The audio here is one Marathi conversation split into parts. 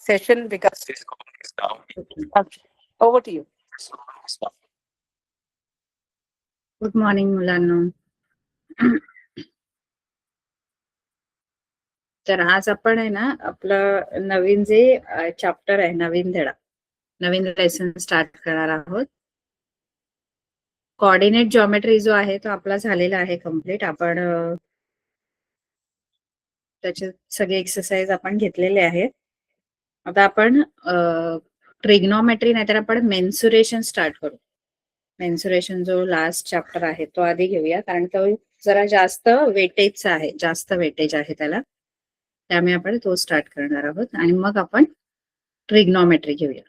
session because okay. Over to you. Good morning मुलांनो. तर आज आपण आहे ना आपलं नवीन जे चॅप्टर आहे, नवीन धडा, नवीन लेसन स्टार्ट करणार आहोत. कोऑर्डिनेट जॉमेट्री जो आहे तो आपला झालेला आहे कम्प्लीट. आपण त्याचे सगळे एक्सरसाइज आपण घेतलेले आहेत. आता आपण ट्रिग्नोमेट्री नाहीतर आपण मेन्सुरेशन स्टार्ट करू. मेन्सुरेशन जो लास्ट चॅप्टर आहे तो आधी घेऊया, कारण तो जरा जास्त वेटेजचा आहे, जास्त वेटेज आहे त्याला. त्यामुळे आपण तो स्टार्ट करणार आहोत आणि मग आपण ट्रिग्नोमेट्री घेऊया.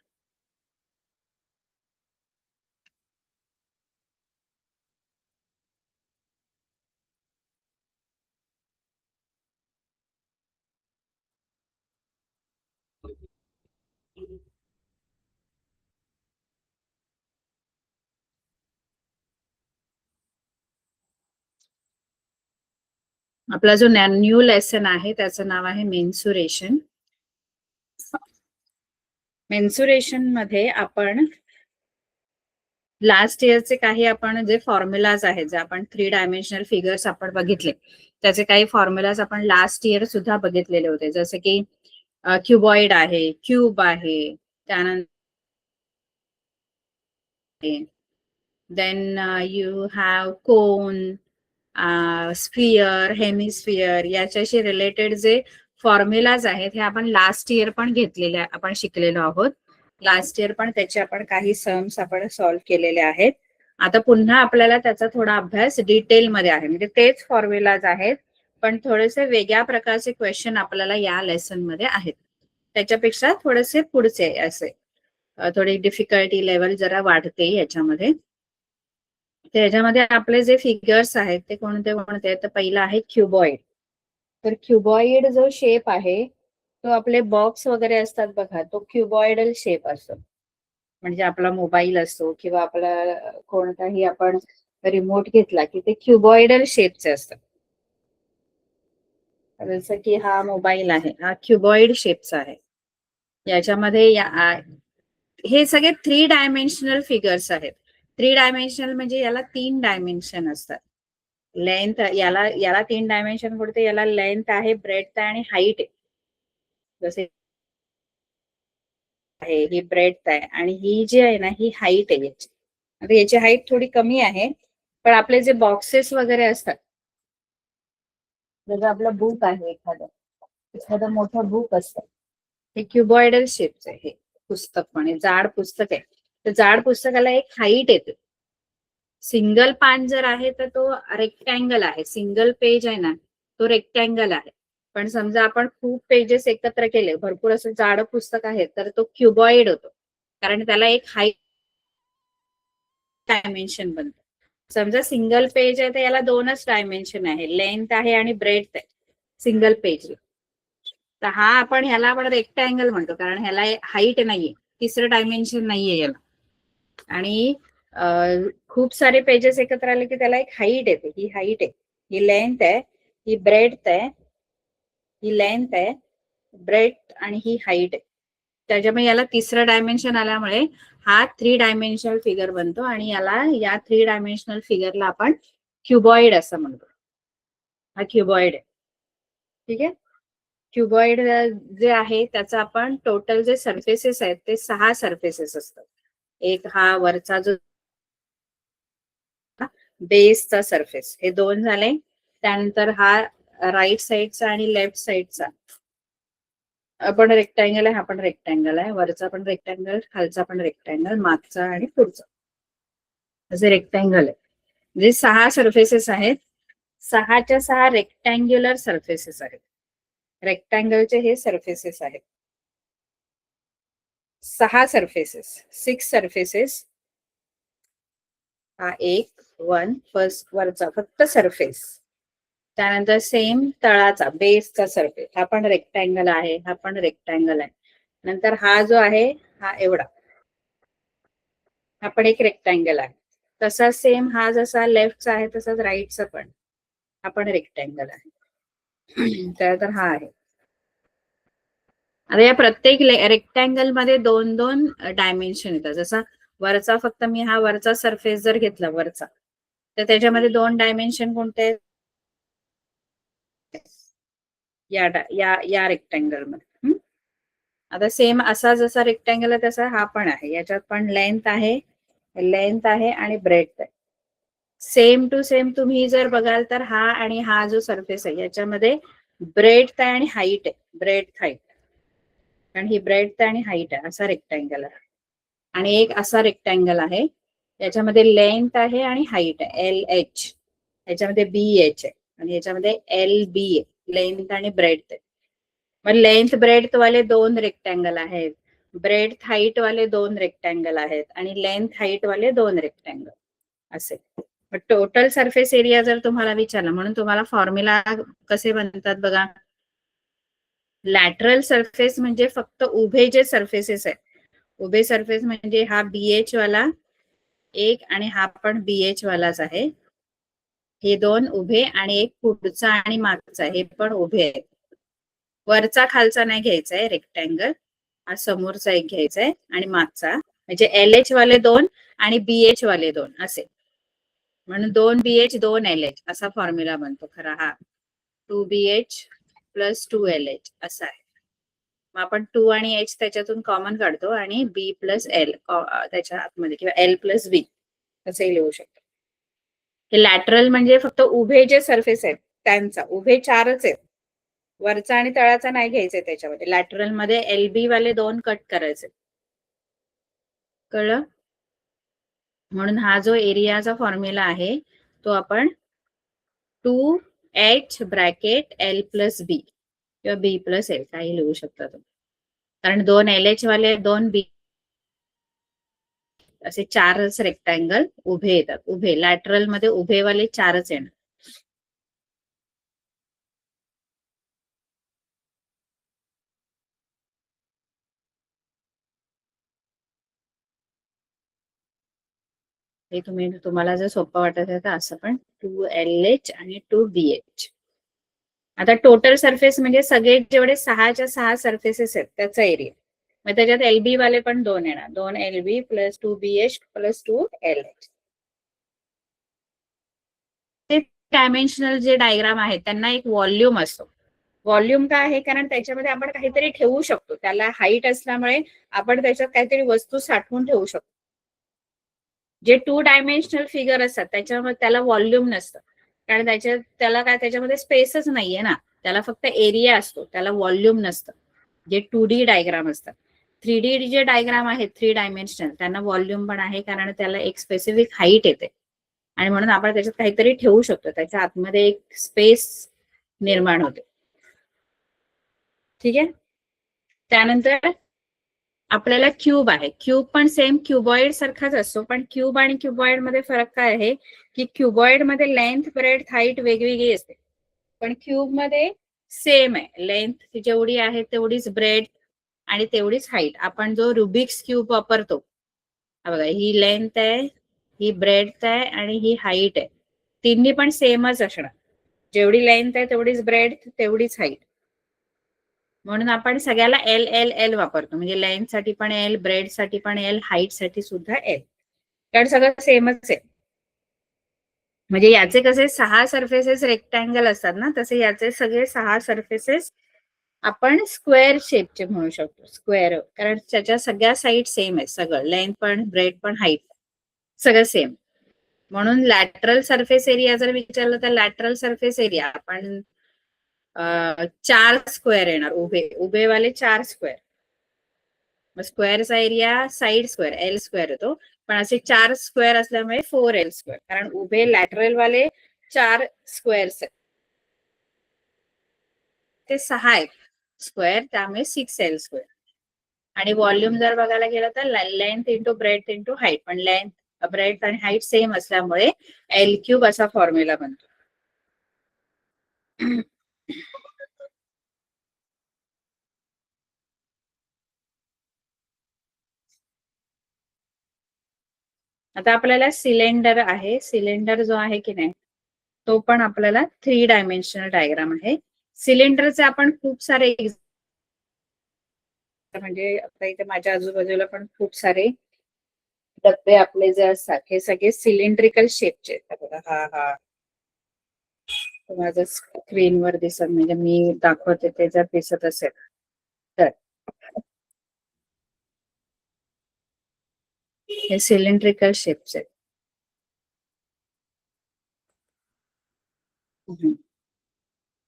आपला जो न्यू लेसन आहे त्याचं नाव आहे मेन्सुरेशन. मेन्सुरेशन मध्ये आपण लास्ट इयरचे काही आपण जे फॉर्म्युलाज आहेत, जे आपण 3 डायमेन्शनल फिगर्स आपण बघितले, त्याचे काही फॉर्म्युलाज आपण लास्ट इयर सुद्धा बघितलेले होते. जसे की क्युबॉइड आहे, क्यूब आहे, त्यानंतर then you have cone, sphere, hemisphere, याच्याशी रिलेटेड जे फॉर्म्युलाज आहेत हे आपण लास्ट इयर पण घेतलेले, आपण शिकलेलो आहोत. लास्ट इयर पण त्याचे आपण काही सम्स आपण सॉल्व्ह केलेले आहेत. आता पुन्हा आपल्याला त्याचा थोडा अभ्यास डिटेलमध्ये आहे, म्हणजे तेच फॉर्म्युलाज आहेत पण थोडेसे वेगळ्या प्रकारचे क्वेश्चन आपल्याला या लेसन मध्ये आहेत. त्याच्यापेक्षा थोडेसे पुढचे असे थोडी डिफिकल्टी लेवल जरा वाढते याच्यामध्ये. त्याच्यामध्ये आपले जे फिगर्स आहेत ते कोणते कोणते आहेत, तर पहिला आहे क्युबॉइड. तर क्युबॉइड जो शेप आहे तो आपले बॉक्स वगैरे असतात बघा, तो क्युबॉइडल शेप असतो. म्हणजे आपला मोबाईल असतो किंवा आपला कोणताही आपण रिमोट घेतला की ते क्युबॉइडल शेपचे असतात. जसं की हा मोबाईल आहे, हा क्युबॉइड शेपचा आहे. याच्यामध्ये हे सगळे 3 डायमेन्शनल फिगर्स आहेत. 3 डायमेन्शनल म्हणजे याला 3 डायमेन्शन असतात. लेंथ याला 3 डायमेन्शन पडते, याला लेंथ आहे, ब्रेडथ आहे आणि हाईट आहे. जसे आहे ही ब्रेडथ आहे आणि ही जी आहे ना ही हाईट आहे याची. आता याची हाईट थोडी कमी आहे, पण आपले जे बॉक्सेस वगैरे असतात, जसं आपलं बुक आहे, एखादं मोठं बुक असतं, हे क्युबॉइडल शेपचं आहे. हे पुस्तक पण आहे, जाड पुस्तक आहे. तर जाड पुस्तकाला एक हाईट येते. सिंगल पान जर आहे तर तो रेक्टँगल आहे, सिंगल पेज आहे ना तो रेक्टँगल आहे. पण समजा आपण खूप पेजेस एकत्र केले, भरपूर असं जाड पुस्तक आहे, तर तो क्युबॉइड होतो, कारण त्याला एक हाईट डायमेन्शन बनतं. समजा सिंगल पेज आहे तर याला 2च डायमेन्शन आहे, लेंथ आहे आणि ब्रेडथ आहे सिंगल पेज. तर हा आपण ह्याला आपण रेक्टँगल म्हणतो, कारण ह्याला हाईट नाहीये, 3रं डायमेन्शन नाहीये याला. आणि खूप सारे पेजेस एकत्र आले की त्याला एक हाईट येते. ही हाईट आहे, ही लेंथ आहे, ही ब्रेडथ आहे, ही लेंथ आहे, ब्रेडथ आणि ही हाईट आहे. त्याच्यामुळे याला 3रं डायमेन्शन आल्यामुळे हा 3 डायमेन्शनल फिगर बनतो आणि या 3 डायमेन्शनल फिगरला आपण क्युबॉइड असं म्हणतो. हा क्युबॉइड आहे, ठीक आहे. क्युबॉइड जे आहे त्याचा आपण टोटल जे सरफेसेस आहेत ते 6 सरफेसेस असतात. एक हा वरचा जो बेसचा सरफेस, हे 2 झाले. त्यानंतर हा राईट साइडचा आणि लेफ्ट साइडचा आपण रेक्टँगल आहे, हा पण रेक्टँगल आहे, वरचा पण रेक्टँगल, खालचा पण रेक्टँगल, मागचा आणि पुढचा असे रेक्टँगल आहे. जे 6 सरफेसेस आहेत, 6च्या 6 रेक्टँग्युलर सरफेसेस आहेत. रेक्टँगलचे हे सरफेसेस आहेत. 6 सरफेसेस, 6 सरफेसेस. हा 1 फर्स्ट वरचा फक्त सरफेस. त्यानंतर सेम तळाचा बेसचा सरफेस, हा पण रेक्टँगल आहे, हा पण रेक्टँगल आहे. नंतर हा जो आहे हा एवढा, हा पण एक रेक्टँगल आहे. तसा सेम हा जसा लेफ्टचा आहे तसाच राईटचा पण, हा पण रेक्टँगल आहे. तर हा आहे. आता या प्रत्येक रेक्टँगल मध्ये दोन दोन डायमेन्शन येतात. जसा वरचा फक्त मी हा वरचा सरफेस जर घेतला वरचा, तर त्याच्यामध्ये दोन डायमेन्शन कोणते? या या रेक्टँगल मध्ये. आता सेम असा जसा रेक्टँगल आहे तसा हा पण आहे. याच्यात पण लेंथ आहे आणि ब्रेडथ आहे. सेम टू सेम तुम्ही जर बघाल तर हा आणि हा जो सरफेस आहे याच्यामध्ये ब्रेडथ आहे आणि हाईट आहे. ब्रेडथ हाईट, कारण ही ब्रेडथ आणि हाईट आहे असा रेक्टँगल आहे. आणि एक असा रेक्टँगल आहे याच्यामध्ये लेंथ आहे आणि हाईट आहे LH, याच्यामध्ये BH आहे आणि याच्यामध्ये LB आहे, लेंथ आणि ब्रेडथ आहे. मग लेंथ ब्रेडथ वाले दोन रेक्टँगल आहेत, ब्रेडथ हाईट वाले दोन रेक्टँगल आहेत आणि लेंथ हाईट वाले दोन रेक्टँगल असे. टोटल सरफेस एरिया जर तुम्हाला विचारला, म्हणून तुम्हाला फॉर्म्युला कसे बनतात बघा. लॅटरल सरफेस म्हणजे फक्त उभे जे सरफेसेस आहेत, उभे सरफेस म्हणजे हा BH वाला एक आणि हा पण BH वालाच आहे. हे दोन उभे आणि एक पुढचा आणि मागचा हे पण उभे आहेत. वरचा खालचा नाही घ्यायचा आहे रेक्टँगल, हा समोरचा एक घ्यायचा आहे आणि मागचा, म्हणजे LH वाले दोन आणि BH वाले दोन असे. म्हणून 2 BH 2 LH असा फॉर्म्युला बनतो खरा हा. 2 BH प्लस 2 LH असा आहे. मग आपण 2 आणि H त्याच्यातून कॉमन काढतो आणि B प्लस L त्याच्या आतमध्ये, किंवा L प्लस B असंही लिहू शकतो. हे लॅटरल म्हणजे फक्त उभे जे सरफेस आहेत त्यांचा, उभे चारच आहेत, वरचा आणि तळाचा नाही घ्यायचंय त्याच्यामध्ये. लॅटरल मध्ये LB वाले दोन कट करायचे. कळलं? म्हणून हा जो एरियाचा फॉर्म्युला आहे तो आपण 2H bracket L plus B किंवा B प्लस L काही लिहू शकता तुम्ही, कारण दोन LH वाले दोन B असे चारच रेक्टँगल उभे येतात. उभे लॅटरल मध्ये उभे वाले चारच येणार. हे तुम्हाला जर सोपं वाटत आहे तर असं पण 2LH आणि 2BH. आता टोटल सरफेस म्हणजे सगळे जेवढे 6च्या 6 सरफेसेस आहेत त्याचा एरिया. मग त्याच्यात LB वाले पण दोन येणार, 2 LB plus 2BH plus 2LH. Dimensional जे डायग्राम आहेत त्यांना एक व्हॉल्यूम असतो. व्हॉल्यूम काय आहे? कारण त्याच्यामध्ये आपण काहीतरी ठेवू शकतो. त्याला हाईट असल्यामुळे आपण त्याच्यात काहीतरी वस्तू साठवून ठेवू शकतो. जे 2 डायमेन्शनल फिगर असतात त्याच्यामध्ये त्याला व्हॉल्यूम नसतं, कारण त्याला काय त्याच्यामध्ये स्पेसच नाहीये ना, त्याला फक्त एरिया असतो, त्याला व्हॉल्यूम नसतं. जे 2D डायग्राम असतात. 3D जे डायग्राम आहेत 3 डायमेन्शनल त्यांना व्हॉल्यूम पण आहे, कारण त्याला एक स्पेसिफिक हाईट येते आणि म्हणून आपण त्याच्यात काहीतरी ठेवू शकतो, त्याच्या आतमध्ये एक स्पेस निर्माण होते. ठीक आहे. त्यानंतर आपल्याला क्यूब आहे. क्यूब पण सेम क्युबॉइड सारखाच असतो, पण क्यूब आणि क्युबॉइड मध्ये फरक काय आहे की क्युबॉइड मध्ये लेंथ ब्रेडथ हाईट वेगवेगळी असते, पण क्यूब मध्ये सेम आहे. लेंथ जेवढी आहे तेवढीच ब्रेडथ आणि तेवढीच हाईट. आपण जो रुबिक्स क्यूब वापरतो, बघा ही लेंथ आहे, ही ब्रेडथ आहे आणि ही हाईट आहे, तिन्ही पण सेमच असणार. जेवढी लेंथ आहे तेवढीच ब्रेडथ तेवढीच हाईट. म्हणून आपण सगळ्याला L वापरतो, म्हणजे लेंथ साठी पण L, ब्रेड साठी पण L, हाईट साठी सुद्धा L, कारण सगळं सेमच आहे. म्हणजे याचे कसे 6 सरफेसेस रेक्टँगल असतात ना, तसे याचे सगळे 6 सरफेसेस आपण स्क्वेअर शेपचे म्हणू शकतो. स्क्वेअर, कारण त्याच्या सगळ्या साईड सेम आहे, सगळं लेंथ पण ब्रेड पण हाईट सगळं सेम. म्हणून लॅटरल सरफेस एरिया जर विचारलं तर लॅटरल सरफेस एरिया आपण 4 स्क्वेअर येणार, उभेवाले 4 स्क्वेअर. स्क्वेअरचा area side square L square येतो, पण असे 4 स्क्वेअर असल्यामुळे 4L स्क्वेअर, कारण उभे लॅटरल वाले 4 स्क्वेअर्स आहेत, ते 6 आहेत स्क्वेअर, त्यामुळे 6L स्क्वेअर. आणि व्हॉल्यूम जर बघायला गेलं तर length into breadth into height, पण लेंथ ब्रेडथ आणि हाईट सेम असल्यामुळे L क्यूब असा फॉर्म्युला बनतो. आता आपल्याला सिलेंडर आहे. सिलेंडर जो आहे की नाही तो पण आपल्याला 3 डायमेन्शनल डायग्राम आहे. सिलेंडरचे आपण खूप सारे म्हणजे आता इथे माझ्या आजूबाजूला पण खूप सारे डब्बे आपले जे असतात हे सगळे सिलेंड्रिकल शेपचे आहेत बघा. हा हा माझ्या स्क्रीनवर दिसत म्हणजे मी दाखवते ते जर दिसत असेल तर हे सिलेंड्रिकल शेप्स आहेत.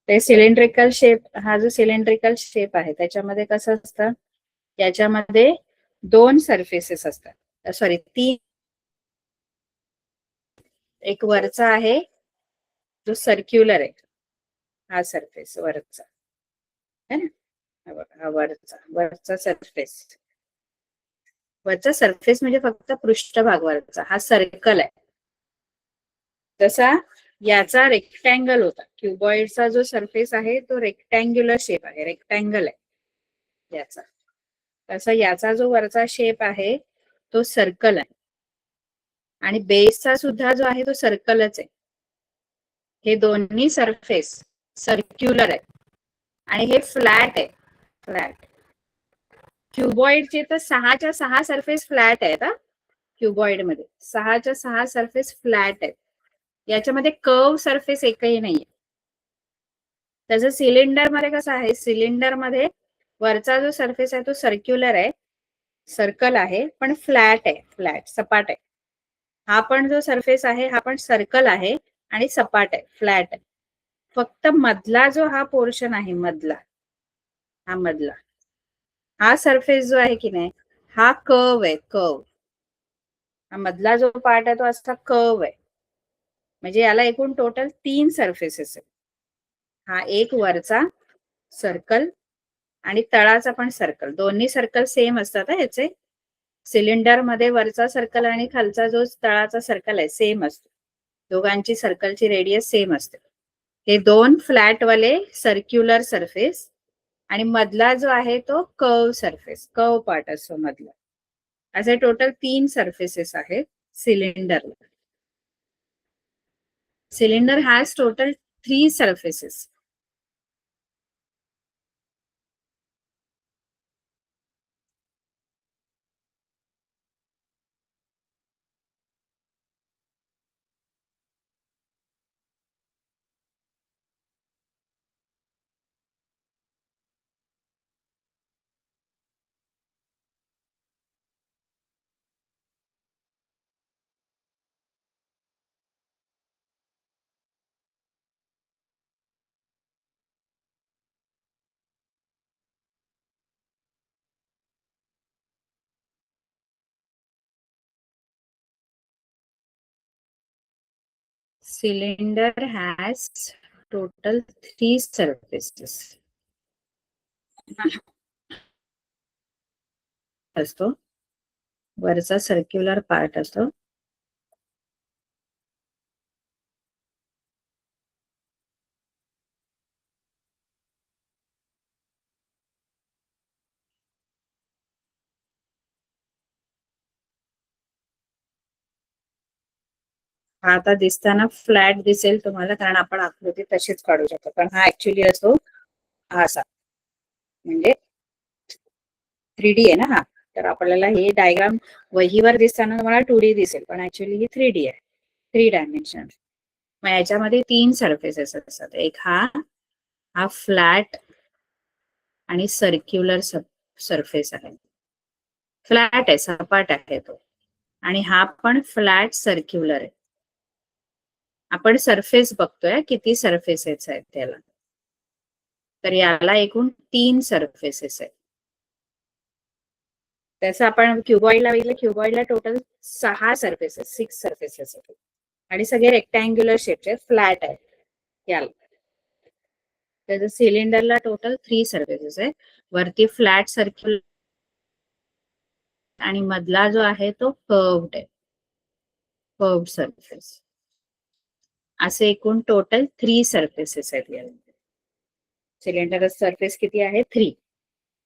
ते सिलेंड्रिकल शेप, हा जो सिलेंड्रिकल शेप आहे त्याच्यामध्ये कसं असतं, याच्यामध्ये दोन सरफेसेस असतात, सॉरी तीन. एक वरचा आहे जो सर्क्युलर आहे, हा सरफेस वरचा है ना, हा वरचा वरचा सरफेस. वरचा सरफेस म्हणजे फक्त पृष्ठभाग वरचा, हा सर्कल आहे. तसा याचा रेक्टँगल होता, क्युबॉइडचा जो सरफेस आहे तो रेक्टँग्युलर शेप आहे, रेक्टँगल आहे याचा. तसा याचा जो वरचा शेप आहे तो सर्कल आहे आणि बेसचा सुद्धा जो आहे तो सर्कलच आहे. हे दोन्ही सरफेस सर्क्युलर आहे आणि हे फ्लॅट आहे, फ्लॅट. क्युबॉइडचे तर 6च्या 6 सरफेस फ्लॅट आहेत. क्युबॉइड मध्ये 6च्या 6 सरफेस फ्लॅट आहेत. याच्यामध्ये कर्व सरफेस एकही नाहीये. त्याचं सिलेंडर मध्ये कसं आहे, सिलेंडर मध्ये वरचा जो सरफेस आहे तो सर्क्युलर आहे, सर्कल आहे, पण फ्लॅट आहे, फ्लॅट सपाट आहे. हा पण जो सरफेस आहे हा पण सर्कल आहे आणि सपाट आहे, फ्लॅट आहे. फक्त मधला जो हा पोर्शन आहे, मधला हा मधला हा सरफेस जो आहे की नाही, हा कर्व आहे, कर्व. हा मधला जो पार्ट आहे तो असा कर्व आहे. म्हणजे याला एकूण टोटल 3 सरफेसेस आहेत. हा एक वरचा सर्कल आणि तळाचा पण सर्कल, दोन्ही सर्कल सेम असतात याचे. सिलेंडर मध्ये वरचा सर्कल आणि खालचा जो तळाचा सर्कल आहे सेम असतो, दोघांची सर्कलची रेडियस सेम असते. हे दोन फ्लॅट वाले सर्क्युलर सरफेस आणि मधला जो आहे तो कर्व सरफेस, कर्व पार्ट असतो मधला. असे टोटल 3 सरफेसेस आहेत सिलेंडरला. Cylinder has total 3 surfaces. Cylinder has total 3 surfaces. असतो वरचा सर्क्युलर पार्ट असतो, हा आता दिसताना फ्लॅट दिसेल तुम्हाला कारण आपण आकृती तशीच काढू शकतो, पण हा ऍक्च्युली असतो असा, म्हणजे 3D आहे ना हा. तर आपल्याला हे डायग्राम वहीवर दिसताना तुम्हाला 2D दिसेल, पण ऍक्च्युली ही 3D आहे, 3 डायमेन्शन. मग याच्यामध्ये 3 सरफेसेस असतात. एक हा हा फ्लॅट आणि सर्क्युलर सरफेस आहे, फ्लॅट आहे, सपाट आहे तो. आणि हा पण फ्लॅट सर्क्युलर आहे. आपण सरफेस बघतोय किती सरफेसेस आहेत त्याला, तर याला एकूण 3 सरफेसेस आहेत. त्याचं आपण क्युबॉइडला बघितलं, क्युबॉइडला टोटल 6 सरफेसेस, 6 सरफेसेस आहेत आणि सगळे रेक्टँग्युलर शेपचे, फ्लॅट आहे याला. त्याचं सिलेंडरला टोटल 3 सरफेसेस आहे, वरती फ्लॅट सर्क्युलर आणि मधला जो आहे तो कर्व्ड आहे, कर्व्ड सरफेस. असे एकूण टोटल 3 सरफेसेस आहेत याला. सिलेंडर सरफेस किती आहे, 3.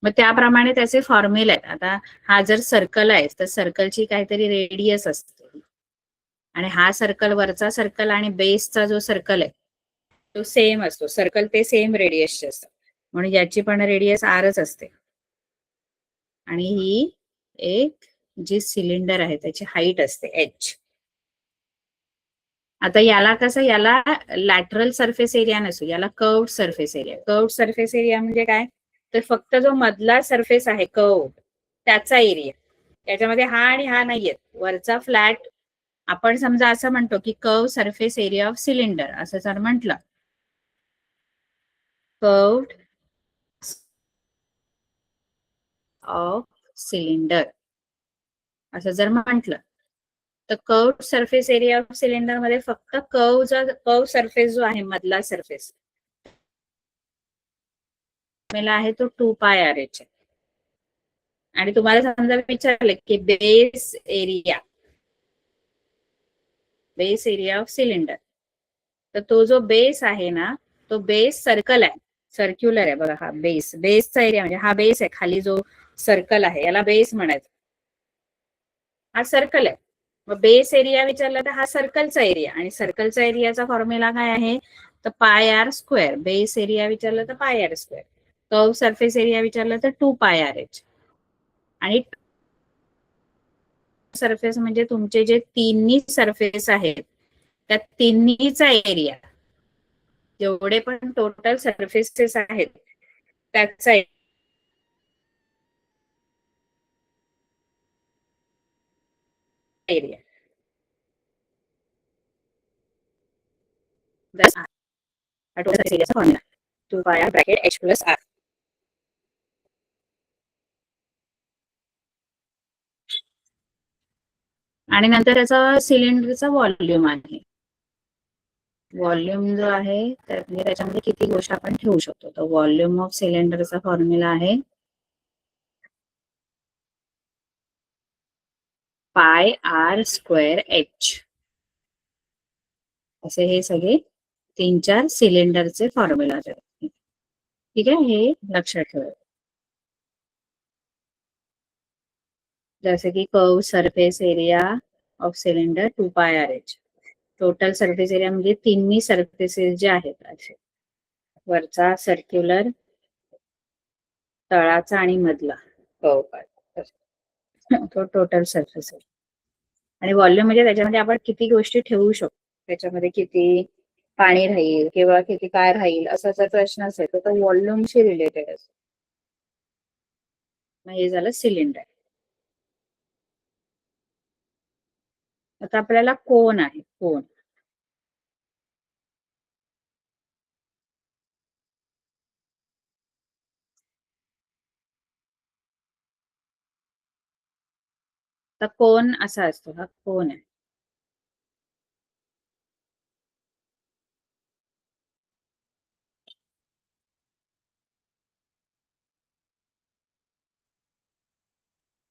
मग त्याप्रमाणे त्याचे फॉर्म्युला आहेत. आता हा जर सर्कल आहे तर सर्कलची काहीतरी रेडियस असते आणि हा सर्कल वरचा सर्कल आणि बेसचा जो सर्कल आहे तो सेम असतो, सर्कल ते सेम रेडियसचे असतात, म्हणून याची पण रेडियस आरच असते. आणि ही एक जी सिलेंडर आहे त्याची हाईट असते h. आता याला कसं, याला लॅटरल सरफेस एरिया नसतो, याला curved surface area. Curved surface area म्हणजे काय, तर फक्त जो मधला सरफेस आहे कर्व्ड त्याचा एरिया, त्याच्यामध्ये हा आणि हा नाहीये, वरचा फ्लॅट. आपण समजा असं म्हणतो की curve surface area of cylinder, असं जर म्हटलं, कर्व्ड ऑफ सिलेंडर असं जर म्हटलं, तर curve surface area of cylinder मध्ये फक्त कर्व सरफेस जो आहे मधला सरफेस मला आहे तो 2πRH. आणि तुम्हाला समजा विचारले की बेस एरिया ऑफ सिलेंडर, तर तो जो बेस आहे ना, तो बेस सर्कल आहे, सर्क्युलर आहे बघा. हा बेसचा एरिया म्हणजे हा बेस आहे, खाली जो सर्कल आहे याला बेस म्हणायचं, हा सर्कल आहे. मग बेस एरिया विचारला तर हा सर्कलचा एरिया, आणि सर्कलचा एरियाचा फॉर्म्युला काय आहे, तर πr². बेस एरिया विचारलं तर πr². कर्व सरफेस एरिया विचारलं तर 2πRH. आणि सरफेस म्हणजे तुमचे जे तिन्ही सरफेस आहेत त्या तिन्हीचा एरिया, जेवढे पण टोटल सरफेसेस आहेत त्याचा एरिया. टोटल सरफेस एरियाचा formula 2πr bracket h plus r. आणि नंतर त्याचा सिलेंडरचा व्हॉल्यूम आहे. व्हॉल्यूम जो आहे म्हणजे त्याच्यामध्ये किती गोष्टी आपण ठेवू शकतो, तर व्हॉल्यूम ऑफ सिलेंडरचा फॉर्म्युला आहे πr²h. असे हे सगळे 3-4 सिलेंडरचे फॉर्म्युला आहेत. ठीक आहे, हे लक्षात ठेवा. जसे की curve surface area of cylinder 2πRH. Total surface area म्हणजे तिन्ही सरफेसेस जे आहेत असे, वरचा सर्क्युलर, तळाचा आणि मधला कर्व पार्ट, तो टोटल सरफेस एरिया. आणि व्हॉल्यूम म्हणजे त्याच्यामध्ये आपण किती गोष्टी ठेवू शकतो, त्याच्यामध्ये किती पाणी राहील किंवा किती काय राहील असा जर प्रश्न असेल तर तो व्हॉल्यूमशी रिलेटेड असतो. मग हे झालं सिलेंडर. आता आपल्याला कोन आहे, कोन. तर कोन असा असतो, हा कोन आहे.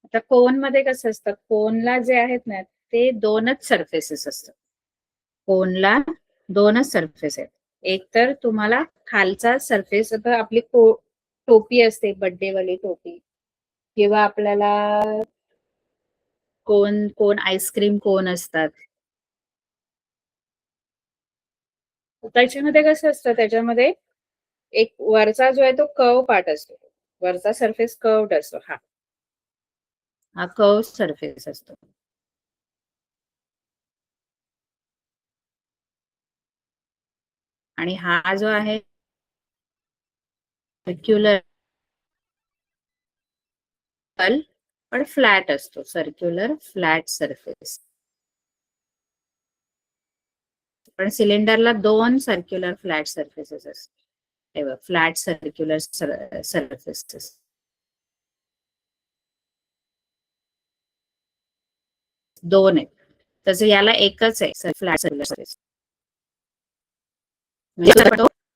आता कोन मध्ये कसं असतं, कोनला जे आहेत ना ते दोनच सरफेसेस असतात. कोनला दोनच सरफेस आहेत. एक तर तुम्हाला खालचा सरफेस, आता आपली टोपी असते, बर्थडे वाली टोपी, किंवा आपल्याला कोन आईस्क्रीम कोन असतात. त्याच्यामध्ये कसं असतं, त्याच्यामध्ये एक वरचा जो आहे तो कर्व पार्ट असतो, वरचा सरफेस कर्वड असतो. हा कर्व सरफेस असतो. आणि हा जो आहे सर्क्युलर पण फ्लॅट असतो, सर्क्युलर फ्लॅट सरफेस. पण सिलेंडरला दोन सर्क्युलर फ्लॅट सरफेसेस असतात, फ्लॅट सर्क्युलर सरफेसेस. दोन आहेत, तसं याला एकच आहे फ्लॅट सर्क्युलर सरफेस.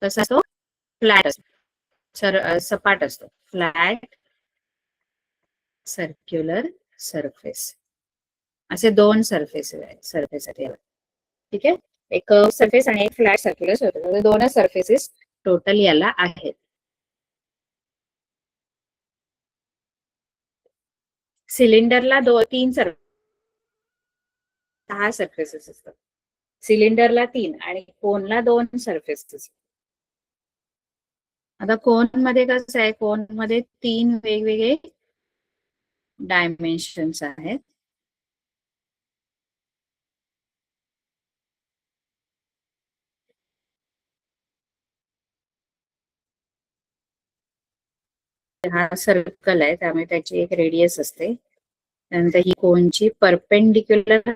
तसा तो फ्लॅट असतो, सपाट असतो, फ्लॅट सर्क्युलर सरफेस. असे दोन सरफेस आहेत. ठीक आहे, एक कर्व सरफेस आणि एक फ्लॅट सर्क्युलर सरफेस, दोनच सरफेसेस टोटल याला आहेत. सिलेंडरला 6 सरफेसेस असतात. सिलेंडरला 3 आणि कोनला 2 सरफेसेस. आता कोन मध्ये कसं आहे, कोन मध्ये 3 वेगवेगळे डायमेन्शन्स आहेत. हा सर्कल आहे, त्यामुळे त्याची एक रेडियस असते. त्यानंतर ही कोनची परपेंडिक्युलर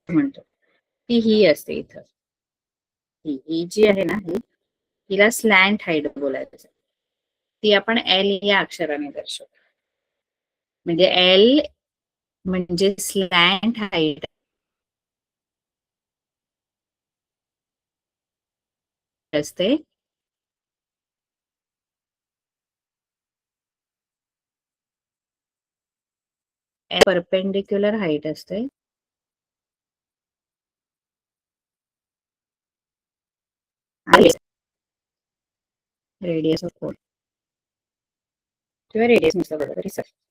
म्हणतो ती ही असते इथं. ही जी आहे ना, हिला स्लॅन्ट हाईट बोलायचं. ती आपण एल या अक्षराने दर्शवतो. म्हणजे एल म्हणजे स्लॅन्ट हाईट असते. परपेंडिक्युलर हाईट असते. रेडियस ऑफ कोन किंवा रेडियस नसतं, बरोबर.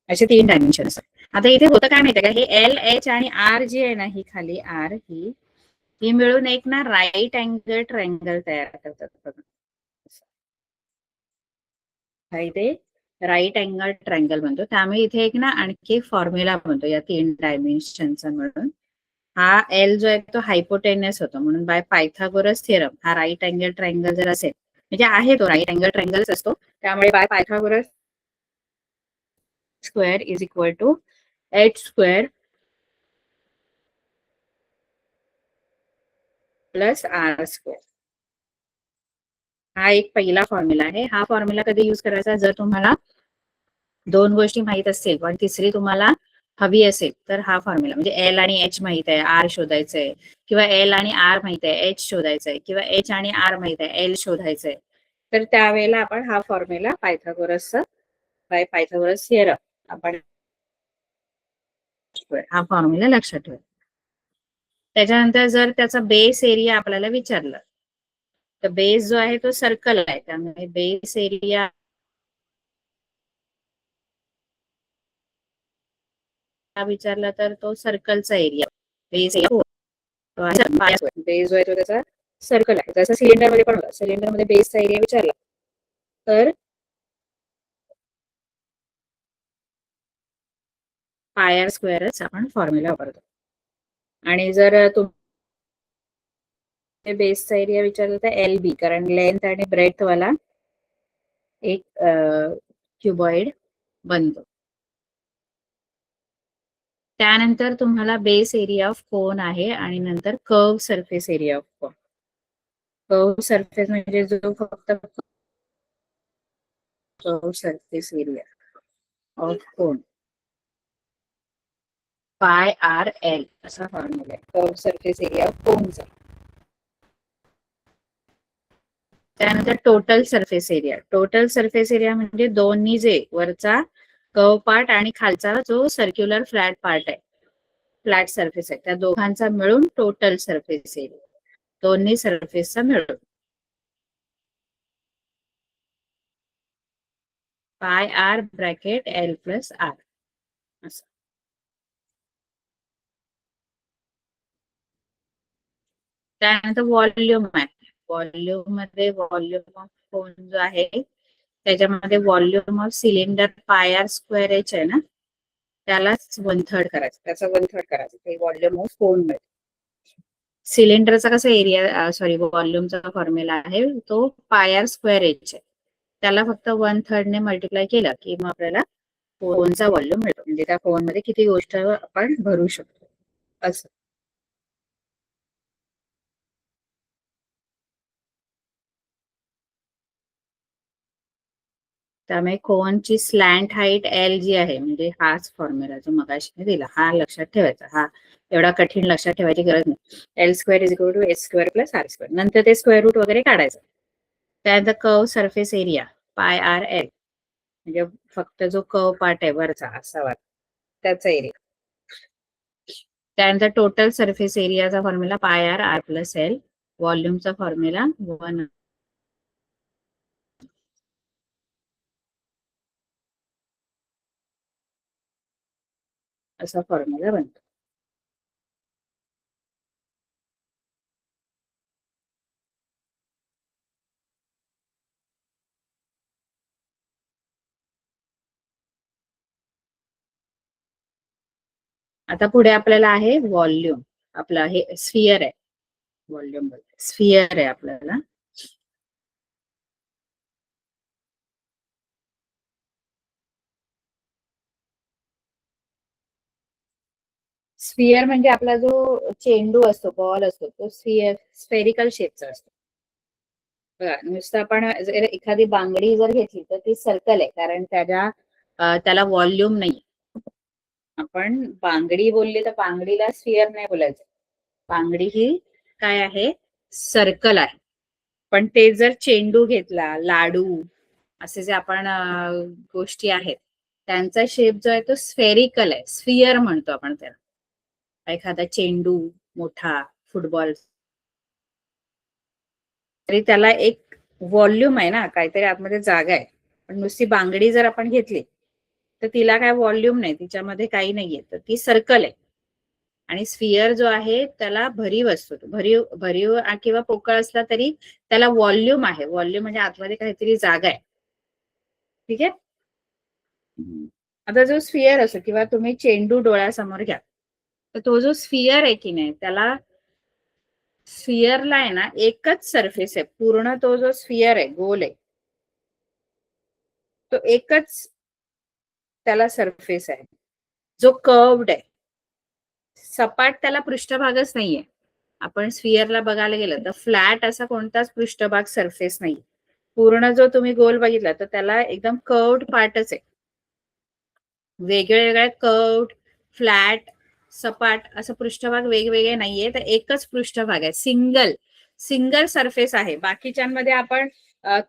असे 3 डायमेन्शन असतात. आता इथे होतं काय माहितीये का, हे एल, एच आणि आर जी आहे ना, ही खाली आर ही मिळून एक ना राईट अँगल ट्रायंगल तयार करतात. इथे राईट अँगल ट्रायंगल म्हणतो. त्यामुळे इथे एक ना आणखी फॉर्म्युला म्हणतो या 3 डायमेन्शनचा मिळून. हा एल जो आहे तो हायपोटेनस होतो, म्हणून बाय पायथागोरस थिअरम हा राईट अँगल ट्रायंगल जर असेल, म्हणजे आहे तो राईट अँगल ट्रायंगलच असतो, त्यामुळे by Pythagoras square is equal to H square plus R square. हा एक पहिला फॉर्म्युला आहे. हा फॉर्म्युला कधी युज करायचा, जर तुम्हाला 2 गोष्टी माहित असतील पण तिसरी तुम्हाला हवी असेल, तर हा फॉर्म्युला म्हणजे एल आणि एच माहित आहे, आर शोधायचंय, किंवा एल आणि आर माहित आहे, एच शोधायचंय, किंवा एच आणि आर माहित आहे, एल शोधायचंय, तर त्यावेळेला आपण हा फॉर्म्युला बाय पायथागोरस थिअरम आपण हा फॉर्म्युला लक्षात ठेवा. त्याच्यानंतर जर त्याचा बेस एरिया आपल्याला विचारलं, तर बेस जो आहे तो सर्कल आहे, त्यामुळे बेस एरिया विचारला तर तो सर्कलचा एरिया बेस बेस जो आहे तो त्याचा सर्कल आहे. जसं सिलेंडर मध्ये पण होतं, सिलेंडर मध्ये बेसचा एरिया विचारला तर पाय आर स्क्वेअरच आपण फॉर्म्युला वापरतो. आणि जर तुम्ही बेसचा एरिया विचारला तर एल बी, कारण लेंथ आणि ब्रेथ वाला एक क्युबॉइड बनतो. त्यानंतर तुम्हाला बेस एरिया ऑफ कोन आहे आणि नंतर curve surface area of cone. Curve surface म्हणजे जो फक्त curve surface area of cone pi R L असा फॉर्म्युला आहे कर्व सरफेस एरिया ऑफ कोनचा. त्यानंतर total surface area. Total surface area म्हणजे दोन्ही जे वरचा कर्व पार्ट आणि खालचा जो सर्क्युलर फ्लॅट पार्ट आहे, फ्लॅट सरफेस आहे, त्या दोघांचा मिळून टोटल सरफेस एरिया, दोन्ही सरफेसचा मिळून pi R bracket L plus R असं. त्यानंतर व्हॉल्यूम आहे. व्हॉल्यूम मध्ये व्हॉल्यूम ऑफ कोन जो आहे त्याच्यामध्ये volume of cylinder pi R square H आहे ना, त्यालाच 1/3 करायचं, त्याचा 1/3 करायचं, ते व्हॉल्यूम ऑफ कोन मिळेल. सिलेंडरचा कसा एरिया व्हॉल्यूमचा फॉर्म्युला आहे तो पाय आर स्क्वेअर एच आहे, त्याला फक्त 1/3 ने मल्टिप्लाय केलं की मग आपल्याला कोनचा व्हॉल्यूम मिळतो, म्हणजे त्या कोन मध्ये किती गोष्ट आपण भरू शकतो असं. त्यामुळे कोनची स्लॅन्ट हाईट एल जी आहे, म्हणजे हाच फॉर्म्युला जो मगाशी दिला हा लक्षात ठेवायचा. हा एवढा कठीण लक्षात ठेवायची गरज नाही. L square is equal to H square plus R square. नंतर ते स्क्वेअर रूट वगैरे काढायचं. त्यानंतर curve surface area pi R L, म्हणजे फक्त जो कर्व पार्ट आहे वरचा असा वाट त्याचा एरिया. त्यानंतर टोटल सरफेस एरियाचा formula pi R R plus L, व्हॉल्यूमचा फॉर्म्युला 1 असा फॉर्म्युला बनतो. आता पुढे आपल्याला आहे व्हॉल्यूम. आपला हे स्फियर आहे. व्हॉल्यूम स्फियर आहे आपल्याला. स्फियर म्हणजे आपला जो चेंडू असतो, बॉल असतो, तो स्फेरिकल शेपचा असतो. बघा, नुसतं आपण जर एखादी बांगडी जर घेतली तर ती सर्कल आहे, कारण त्याला व्हॉल्यूम नाही. आपण बांगडी बोलली तर बांगडीला स्फियर नाही बोलायचं. बांगडी ही काय आहे? सर्कल आहे. पण ते जर चेंडू घेतला, लाडू, असे जे आपण गोष्टी आहेत, त्यांचा शेप जो आहे तो स्फेरिकल आहे. स्फियर म्हणतो आपण त्याला. एखादा चेंडू मोठा, फुटबॉल, तरी त्याला एक व्हॉल्यूम आहे ना, काहीतरी आतमध्ये जागा आहे. पण नुसती बांगडी जर आपण घेतली तर तिला काय व्हॉल्यूम नाही, तिच्यामध्ये काही नाहीये, तर ती सर्कल आहे. आणि स्फियर जो आहे त्याला भरीव असतो. भरीव भरीव किंवा पोकळ असला तरी त्याला व्हॉल्यूम आहे. व्हॉल्यूम म्हणजे आतमध्ये काहीतरी जागा आहे. ठीक आहे. आता जो स्फियर असो किंवा तुम्ही चेंडू डोळ्यासमोर घ्या, तर तो जो स्फियर आहे की नाही, त्याला स्फियरला आहे ना एकच सरफेस आहे. पूर्ण तो जो स्फियर आहे, गोल आहे, तो एकच त्याला सरफेस आहे, जो कर्व्ड आहे. सपाट त्याला पृष्ठभागच नाहीये. आपण स्फियरला बघायला गेलं तर फ्लॅट असा कोणताच पृष्ठभाग सरफेस नाही. पूर्ण जो तुम्ही गोल बघितला तर त्याला एकदम कर्व्ड पार्टच आहे. वेगवेगळ्या कर्व्ड, फ्लॅट, सपाट असं पृष्ठभाग वेगवेगळे नाहीये, तर एकच पृष्ठभाग आहे. सिंगल सरफेस आहे. बाकीच्यांमध्ये आपण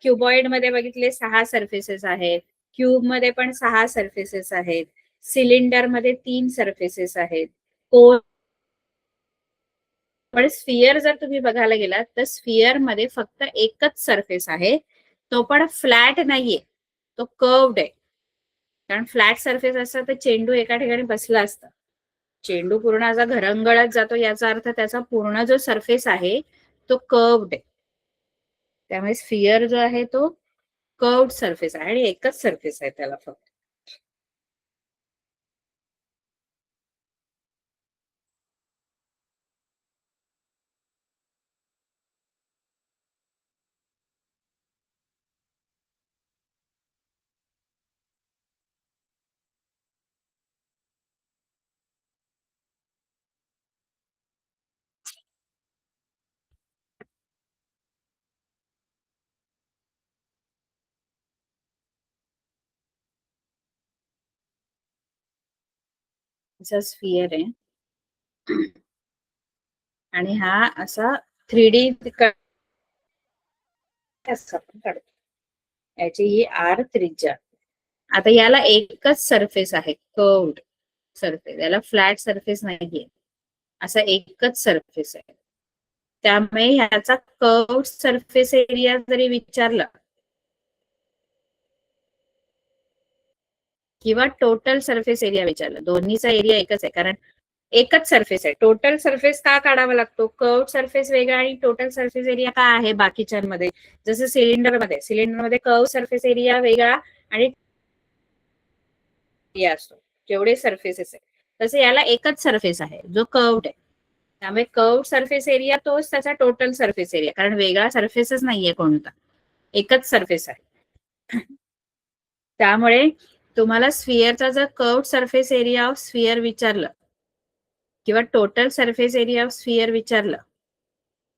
क्युबॉइड मध्ये बघितले 6 सरफेसेस आहेत. क्यूब मध्ये पण 6 सरफेसेस आहेत. सिलेंडर मध्ये 3 सरफेसेस आहेत. पण स्फियर जर तुम्ही बघायला गेलात तर स्फियर मध्ये फक्त एकच सरफेस आहे. तो पण फ्लॅट नाहीये, तो कर्व्ड आहे. कारण फ्लॅट सरफेस असता तर चेंडू एका ठिकाणी बसला असता. चेंडू पूर्ण असा घरंगळत जातो, याचा अर्थ त्याचा पूर्ण जो सरफेस आहे तो कर्व्ड आहे. त्यामुळे स्फियर जो आहे तो कर्व्ड सरफेस आहे आणि एकच सरफेस आहे त्याला फक्त. असा स्फियर आहे आणि हा असा 3D काढतो. याची ही आर त्रिज्या. आता याला एकच सरफेस आहे, कर्व्ड सरफेस. याला फ्लॅट सरफेस नाहीये, असा एकच सरफेस आहे. त्यामुळे ह्याचा कर्व्ड सरफेस एरिया जरी विचारला किंवा टोटल सरफेस एरिया विचारला, दोन्हीचा एरिया एकच आहे, कारण एकच सरफेस आहे. टोटल सरफेस का काढावा लागतो? कर्व्ड सरफेस वेगळा आणि टोटल सरफेस एरिया का आहे बाकीच्यांमध्ये? जसं सिलेंडरमध्ये कर्व्ड सरफेस एरिया वेगळा आणि असतो, जेवढे सरफेसेस आहे तसे याला एकच सरफेस आहे जो कर्व्ड आहे. त्यामुळे कर्व्ड सरफेस एरिया तोच त्याचा टोटल सरफेस एरिया, कारण वेगळा सरफेसच नाहीये कोणता, एकच सरफेस आहे. त्यामुळे तुम्हाला स्फिअरचा जर curved surface area of sphere विचारलं किंवा total surface area of sphere विचारलं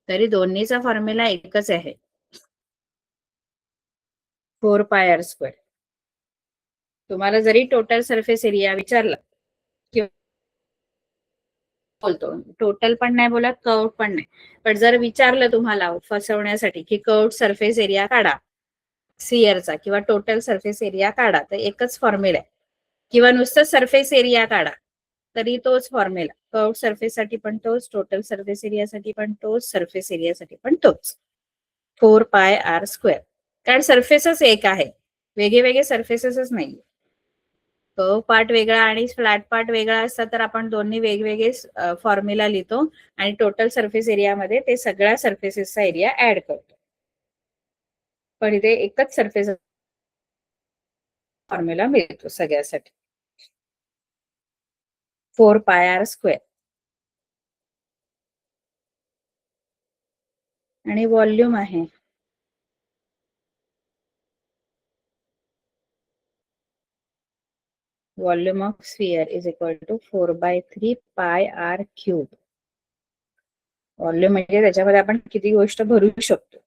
तरी दोन्हीचा फॉर्म्युला एकच आहे, 4πr². तुम्हाला जरी टोटल सरफेस एरिया विचारला किंवा बोलतो, टोटल पण नाही बोलत, कर्व्ड पण नाही, पण जर विचारलं तुम्हाला फसवण्यासाठी की कर्व्ड सरफेस एरिया काढा स्फिअरचा किंवा टोटल सरफेस एरिया काढा, तर एकच फॉर्म्युला आहे. किंवा नुसतं सरफेस एरिया काढा तरी तोच फॉर्म्युला. कर्व्ड सरफेस साठी पण तोच, टोटल सरफेस एरियासाठी पण तोच, सरफेस एरियासाठी पण तोच, 4πr². कारण सरफेसच एक आहे, वेगळे वेगळे सरफेसेसच नाही. कर्व पार्ट वेगळा आणि फ्लॅट पार्ट वेगळा असता तर आपण दोन्ही वेगवेगळे फॉर्म्युला लिहितो आणि टोटल सरफेस एरियामध्ये ते सगळ्या सरफेसेसचा एरिया ऍड करतो. पण इथे एकच सरफेस फॉर्म्युला मिळतो सगळ्यासाठी. 4 पाय आर स्क्वेअर. आणि व्हॉल्यूम आहे volume of sphere is equal to 4/3 pi R cube. Volume म्हणजे त्याच्यामध्ये आपण किती गोष्ट भरू शकतो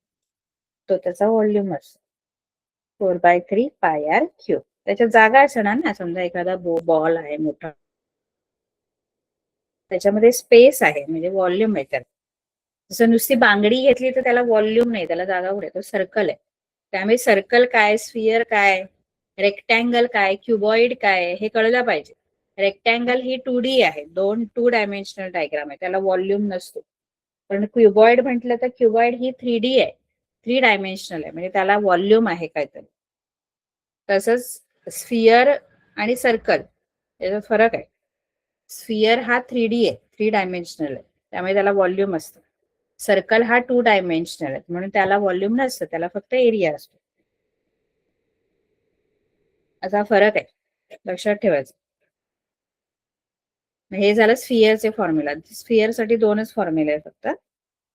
तो त्याचा व्हॉल्यूम असतो. 4/3 पाय आर क्यूब. त्याच्यात जागा असणार ना, समजा एखादा बॉल आहे मोठा, त्याच्यामध्ये स्पेस आहे म्हणजे व्हॉल्यूम आहे त्यात. जसं नुसती बांगडी घेतली तर त्याला व्हॉल्यूम नाही, त्याला जागा कुठे, तो सर्कल आहे. त्यामुळे सर्कल काय, स्फिअर काय, रेक्टँगल काय, क्युबॉइड काय हे कळलं पाहिजे. रेक्टँगल ही 2D आहे, 2 डायमेन्शनल डायग्राम आहे, त्याला व्हॉल्यूम नसतो. पण क्युबॉइड म्हटलं तर क्युबॉइड ही 3D आहे, 3 डायमेन्शनल आहे, म्हणजे त्याला व्हॉल्यूम आहे काहीतरी. तसंच स्फिअर आणि सर्कल याचा फरक आहे. स्फिअर हा 3D आहे, 3 डायमेन्शनल आहे, त्यामुळे त्याला व्हॉल्यूम असतं. सर्कल हा 2 डायमेन्शनल आहे, म्हणून त्याला व्हॉल्यूम नसतं, त्याला फक्त एरिया असतो. असा फरक आहे, लक्षात ठेवायचं. हे झालं स्फिअरचे फॉर्म्युला. स्फिअरसाठी 2च फॉर्म्युला आहे फक्त,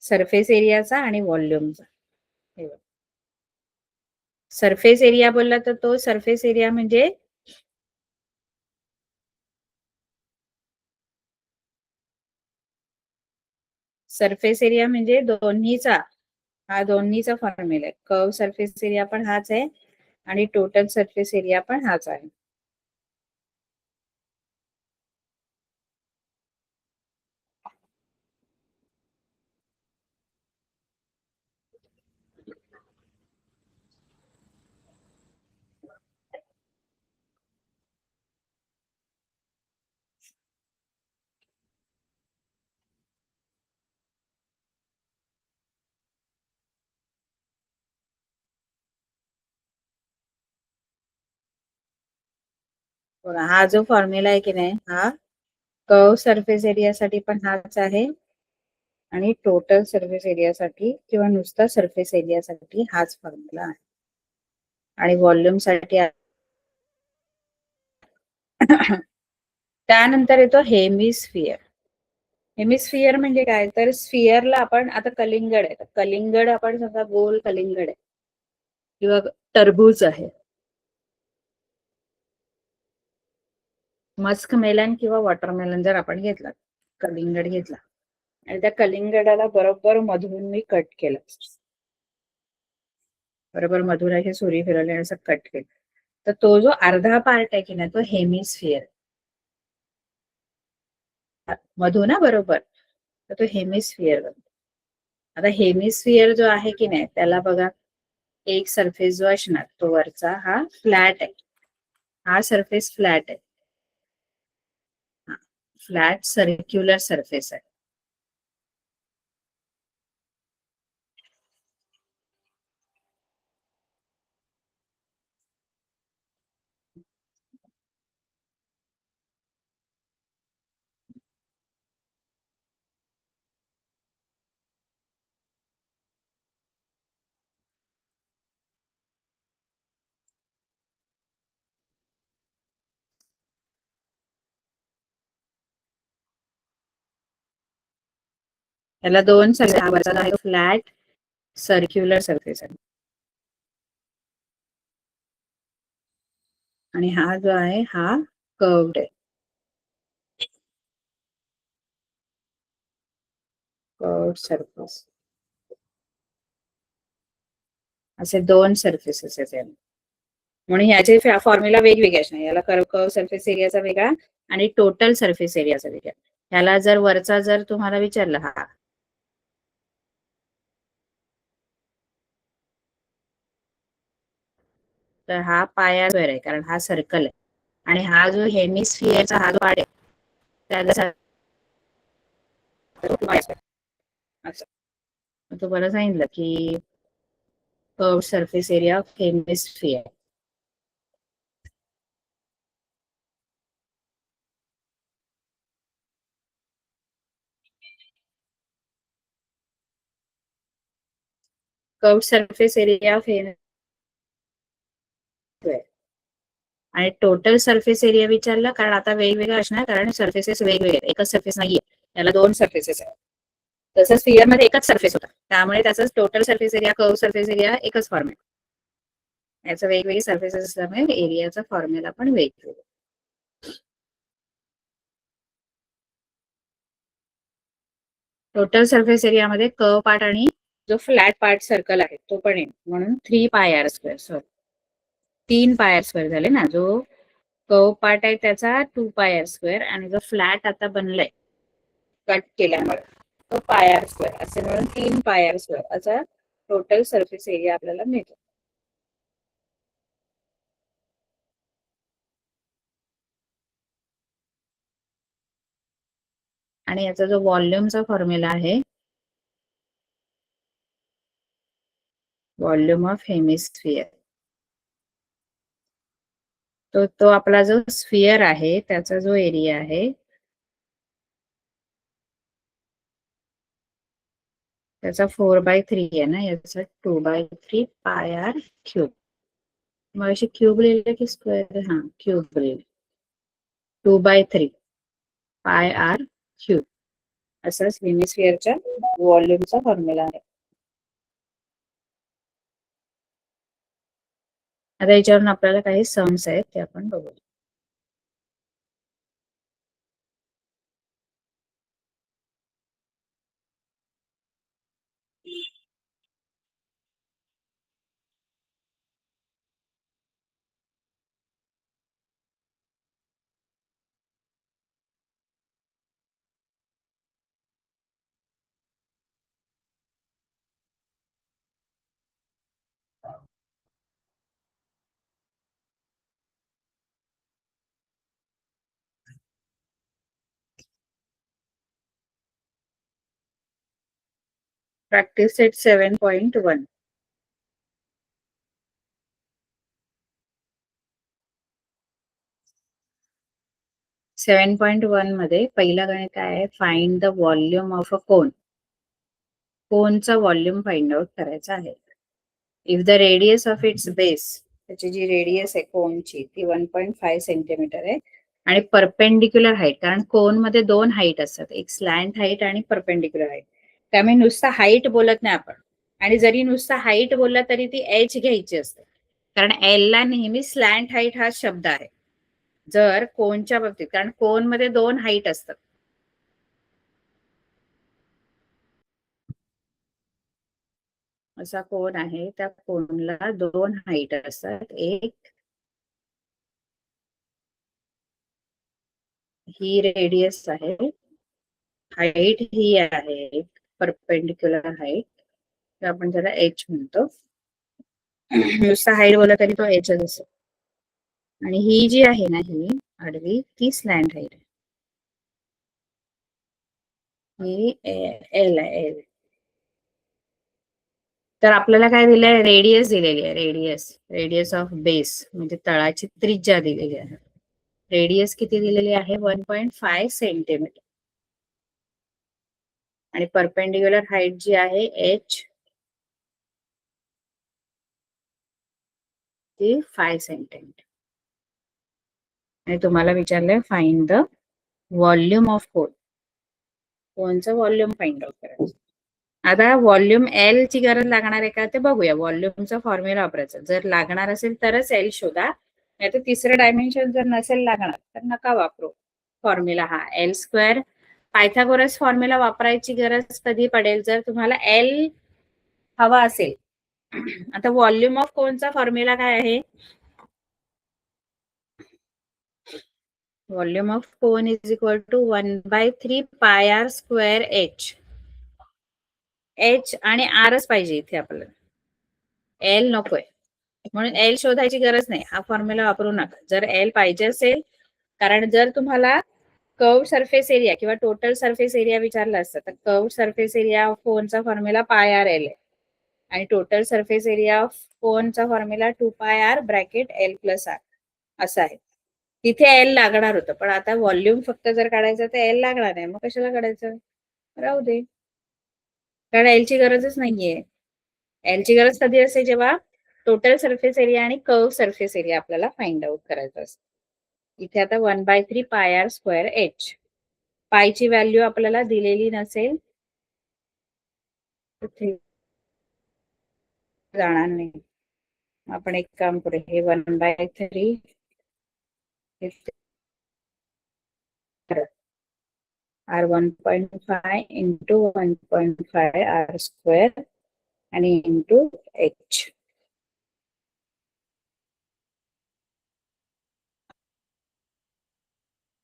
सरफेस एरियाचा आणि व्हॉल्यूमचा. सरफेस एरिया बोलला तर तो सरफेस एरिया म्हणजे दोन्हीचा, हा दोन्हीचा फॉर्म्युला आहे. कर्व सरफेस एरिया पण हाच आहे आणि टोटल सरफेस एरिया पण हाच आहे. हा जो फॉर्म्युला आहे की नाही, हा कर्व सरफेस एरियासाठी पण हाच आहे आणि टोटल सरफेस एरियासाठी किंवा नुसता सरफेस एरियासाठी हाच फॉर्म्युला आहे. आणि व्हॉल्यूम साठी त्यानंतर येतो हेमिस्फिअर. हेमिस्फिअर म्हणजे काय, तर स्फिअरला आपण आता कलिंगड आहे, कलिंगड आपण समजा गोल कलिंगड आहे किंवा टरबूज आहे, मस्क मेलन किंवा वॉटरमेलन जर आपण घेतला, कलिंगड घेतला आणि त्या कलिंगडाला बरोबर मधून मी कट केलं, बरोबर मधून अशी सुरी फिरवली आणि असं कट केलं, तर तो जो अर्धा पार्ट आहे की नाही तो हेमिस्फिअर. मधून ना बरोबर, तर तो हेमिस्फिअर बनतो. आता हेमिस्फिअर जो आहे की नाही त्याला बघा, एक सरफेस जो असणार तो वरचा हा फ्लॅट आहे, हा सरफेस फ्लॅट आहे, फ्लॅट सर्क्युलर सरफेस आहे. त्याला 2 सरफेस, फ्लॅट सर्क्युलर सरफेस आहे आणि हा जो आहे हा कर्व्ड आहे, कर्व्ड सरफेस. असे 2 सरफेसेस आहेत, म्हणून ह्याचे फॉर्म्युला वेगवेगळे असणार. याला कर्व सरफेस एरियाचा वेगळा आणि टोटल सरफेस एरियाचा वेगळा. ह्याला जर वरचा जर तुम्हाला विचारलं हा, तर हा पाया स्क्वेअर आहे कारण हा सर्कल आहे आणि हा जो हेमिस्फिअरचा हा जो पार्ट आहे त्याला असं तुम्हाला सांगितलं की curve surface area of hemisphere. Curve surface area of hemisphere आणि टोटल सरफेस एरिया विचारला, कारण आता वेगवेगळं असणार, कारण सरफेसेस वेगवेगळे आहेत, एकच सरफेस नाहीये, याला 2 सरफेसेस आहेत. तसं स्फिअर मध्ये एकच सरफेस होता, त्यामुळे त्याचा total surface area, curve surface area एकच फॉर्म्युला. याचा वेगवेगळे सरफेसेस असल्यामुळे एरियाचा फॉर्म्युला पण वेगवेगळा. टोटल सरफेस एरिया मध्ये कर्व पार्ट आणि जो फ्लॅट पार्ट सर्कल आहे तो पण आहे, म्हणून 3πr². सॉरी 3πr² झाले ना. जो कर्व पार्ट आहे त्याचा 2πr² आणि जो फ्लॅट आता बनलाय कट केल्यामुळे तो πr² असे मिळून 3πr² असा टोटल सरफेस एरिया आपल्याला मिळतो. आणि याचा जो व्हॉल्यूमचा फॉर्म्युला आहे, व्हॉल्यूम ऑफ हेमिस्फिअर, तो आपला जो स्फिअर आहे त्याचा जो एरिया आहे त्याचा 4/3 आहे ना, याचा 2/3πr³. मग अशी क्यूब लिहिलं की स्क्वेअर, हा क्यूब लिहिलं, 2/3πr³ असा हेमिस्फिअरच्या व्हॉल्यूमचा फॉर्म्युला आहे. आता याच्यावरून आपल्याला काही सम्स आहेत ते आपण बघू. Practice set 7.1. 7.1 मध्ये पहिला गणित काय आहे, find the volume of a cone. कोनचा व्हॉल्यूम फाइंड आउट करायचा आहे. If the radius of its base, त्याची जी रेडियस आहे कोनची ती 1.5 सेंटीमीटर आहे आणि परपेंडिक्युलर हाईट, कारण कोन मध्ये 2 हाईट असतात, एक स्लॅन्ट हाईट आणि परपेंडिक्युलर हाईट. त्यामुळे नुसता हाईट बोलत नाही आपण, आणि जरी नुसता हाईट बोलला तरी ती एच घ्यायची असते, कारण एल ला नेहमी स्लॅन्ट हाईट हा शब्द आहे जर कोनच्या बाबतीत, कारण कोन मध्ये 2 हाईट असतात. असा कोन आहे, त्या कोनला 2 हाईट असतात, एक ही रेडियस आहे, हाईट ही आहे परपेंडिक्युलर हाईट, आपण त्याला एच म्हणतो. नुसता हाईट बोलला तरी तो एच असतो. आणि ही जी आहे ना, ही आडवी, ती स्लॅन्ट हाईट आहे, ही एल आहे, एल. तर आपल्याला काय दिलंय, रेडियस दिलेली आहे, रेडियस ऑफ बेस म्हणजे तळाची त्रिज्या दिलेली आहे. रेडियस किती दिलेली आहे, 1.5 सेंटीमीटर. आणि परपेंडिक्युलर हाईट जी आहे एच, ती 5 सेंटीमीटर. आणि तुम्हाला विचारलंय find the volume of cone. कोनचं व्हॉल्यूम फाइंड आउट करायचं. आता व्हॉल्यूम एल ची गरज लागणार आहे का ते बघूया. व्हॉल्यूमचा फॉर्म्युला वापरायचा, जर लागणार असेल तरच एल शोधा, नाही तर तिसरं डायमेन्शन जर नसेल लागणार तर नका वापरू फॉर्म्युला हा L². पायथागोरस फॉर्म्युला वापरायची गरज कधी पडेल, जर तुम्हाला एल हवा असेल. आता व्हॉल्यूम ऑफ कोनचा फॉर्म्युला काय आहे, volume of cone is equal to 1/3πr² H. H आणि आरच पाहिजे इथे आपल्याला, एल नकोय, म्हणून एल शोधायची गरज नाही, हा फॉर्म्युला वापरू नका जर एल पाहिजे असेल. कारण जर तुम्हाला कर्व सरफेस एरिया किंवा टोटल सरफेस एरिया विचारला असता तर कर्व सरफेस एरिया ऑफ कोनचा फॉर्म्युला πr एल आहे आणि टोटल सरफेस एरिया ऑफ कोनचा formula 2πr bracket L plus R असा आहे. तिथे एल लागणार होतं, पण आता व्हॉल्यूम फक्त जर काढायचं तर एल लागणार नाही, मग कशाला काढायचं, राहू दे, कारण एल ची गरजच नाहीये. एल ची गरज कधी असते, जेव्हा टोटल सरफेस एरिया आणि कर्व सरफेस एरिया आपल्याला फाइंड आउट करायचा असतो. इथे आता 1/3 पाय आर स्क्वेअर एच. पायची व्हॅल्यू आपल्याला दिलेली नसेल इथे जाणार नाही. आपण एक काम करू, हे 1/3 आर 1.5 इंटू 1.5 आर स्क्वेअर आणि इंटू एच.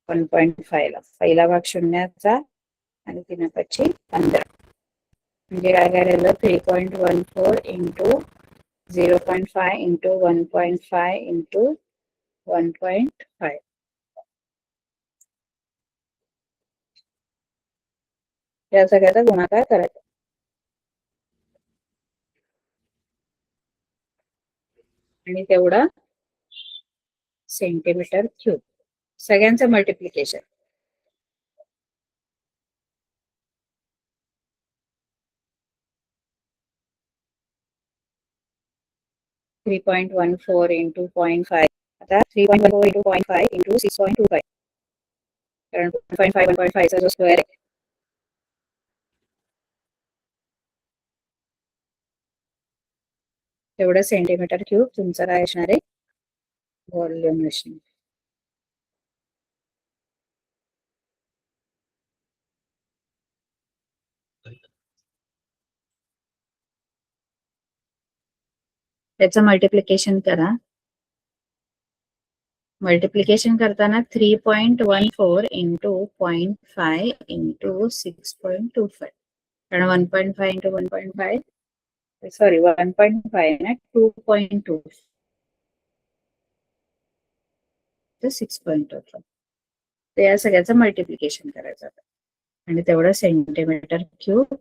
1.5 ला पहिला भाग शून्याचा आणि 3/5 15. म्हणजे काय करायला 3.14 इंटू 0.5 इंटू 1.5 इंटू 1.5 या सगळ्याचा गुणाकार करायचा आणि तेवढा सेंटीमीटर क्यूब. सगळ्यांचं मल्टिप्लिकेशन. Three 3.14 into 0.5. आता 3.14 इंटू 0.5 इंटू 6.25. कारण 1.5 1.5 चा जो स्क्वेअर आहे तेवढं सेंटीमीटर क्यूब तुमचं काय असणार आहे, व्हॉल्यूम असणार. त्याचं मल्टिप्लिकेशन करा. मल्टिप्लिकेशन करताना 3.14 इंटू 0.5 इंटू 6.25. कारण 1.5 इंटू 1.5 सॉरी 1.5 ना 2.2 तर 6.25. तर या सगळ्याचं मल्टिप्लिकेशन करायचं आणि तेवढं सेंटीमीटर क्यूब.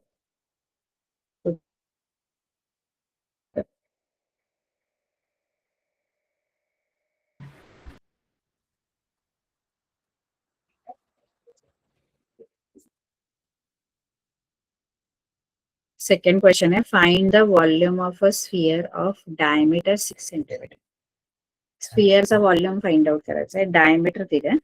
सेकंड क्वेश्चन आहे, find the volume of a sphere of diameter 6 centimetre. स्फिअरचा व्हॉल्यूम फाइंड आउट करायचा आहे. डायमीटर दिलं,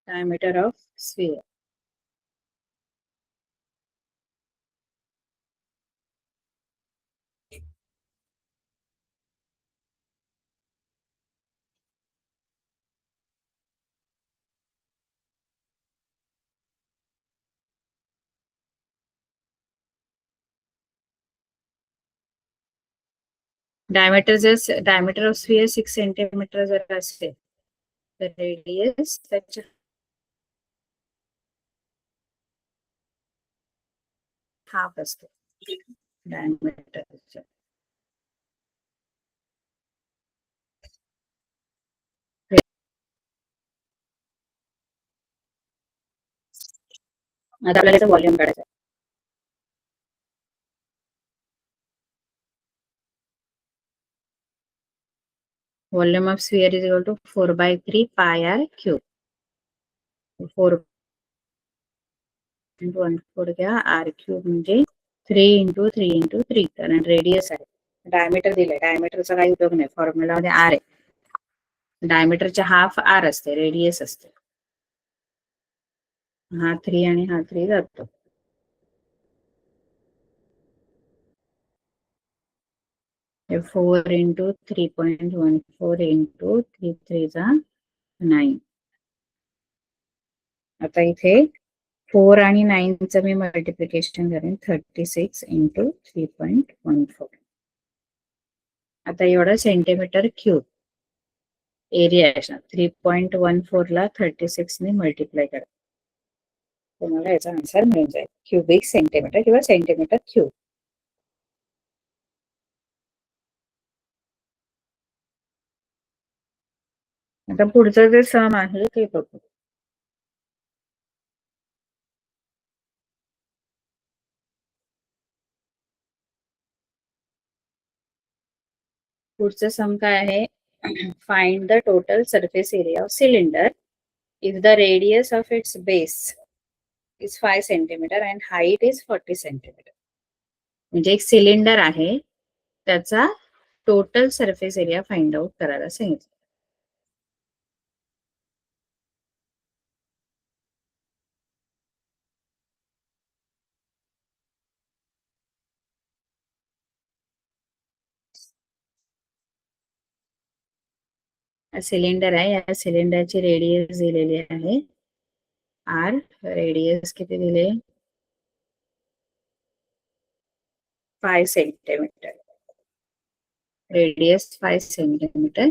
diameter of sphere. Diameter of sphere 6 centimetre जर असेल तर रेडियस त्याच्या हाफ असतो डायमीटरच्या. आता आपल्याला त्याचा व्हॉल्यूम काढायचा. Volume of sphere is equal to 4/3 pi R cube. 4 into 1/4 घ्या, आर क्यूब म्हणजे 3 इंटू 3 इंटू 3 कारण रेडियस आहे. डायमीटर दिलंय, डायमीटरचा काही उपयोग नाही, फॉर्म्युला मध्ये आर आहे. डायमीटरच्या हाफ आर असते, रेडियस असते. हा 3 आणि हा 3 जातो. हे 4 इंटू 3.14 इंटू 3 3 जा 9. आता इथे 4 आणि 9चं मी मल्टिप्लिकेशन करेन 36 इंटू 3.14. आता एवढा सेंटीमीटर क्यूब एरिया आहे. 3.14 ला 36 ने मल्टिप्लाय करा, तुम्हाला याचा आन्सर मिळून जाईल, क्युबिक सेंटीमीटर किंवा सेंटीमीटर क्यूब. आता पुढचं जे सम आहे ते बघू. पुढचं सम काय आहे? Find the total surface area of cylinder if the radius of its base is 5 centimetre and height is 40 centimetre. म्हणजे एक सिलेंडर आहे, त्याचा total surface area find out करायला सांगितलं. सिलेंडर आहे, या सिलेंडरची रेडियस दिलेली आहे आर. रेडियस किती दिले? 5 सेंटीमीटर. रेडियस 5 सेंटीमीटर